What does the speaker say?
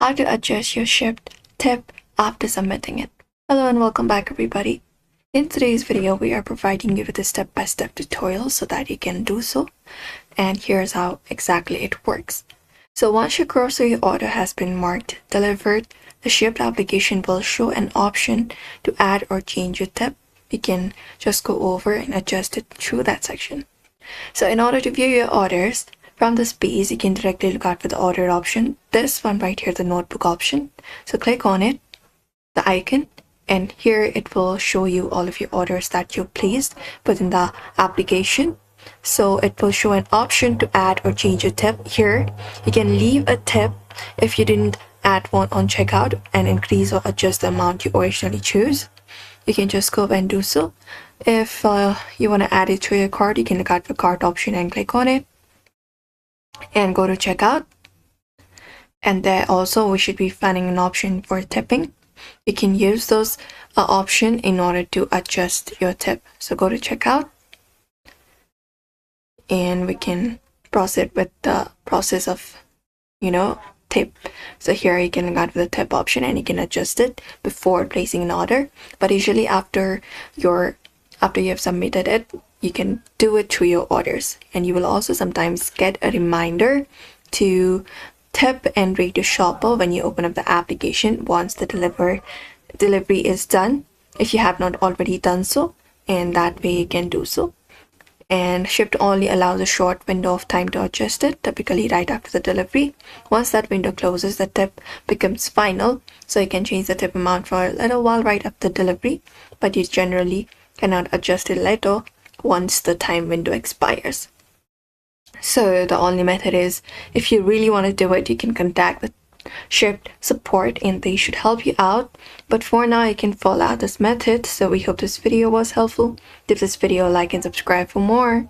how to adjust your Shipt tip after submitting it. Hello and welcome back everybody. In today's video, we are providing you with a step-by-step tutorial so that you can do so. And here's how exactly it works. So once your grocery order has been marked delivered, the Shipt application will show an option to add or change your tip. You can just go over and adjust it through that section. So in order to view your orders, from this page, you can directly look out for the order option. This one right here, the notebook option. So click on it, the icon, and here it will show you all of your orders that you placed within the application. So it will show an option to add or change a tip. Here, you can leave a tip if you didn't add one on checkout and increase or adjust the amount you originally choose. You can just go and do so. If you want to add it to your cart, you can look out for cart option and click on it and go to checkout. And there also we should be finding an option for tipping. You can use those option in order to adjust your tip. So go to checkout and we can proceed with the process of tip. So here you can look out for the tip option and you can adjust it before placing an order, but usually after you have submitted it, you can do it through your orders. And you will also sometimes get a reminder to tip and rate your shopper when you open up the application once the delivery is done, if you have not already done so, and that way you can do so. And Shipt only allows a short window of time to adjust it, typically right after the delivery. Once that window closes, the tip becomes final, so you can change the tip amount for a little while right after delivery, but you generally cannot adjust it later once the time window expires. So the only method is, if you really want to do it, you can contact the Shipt support and they should help you out. But for now, you can follow out this method. So we hope this video was helpful. Give this video a like and subscribe for more.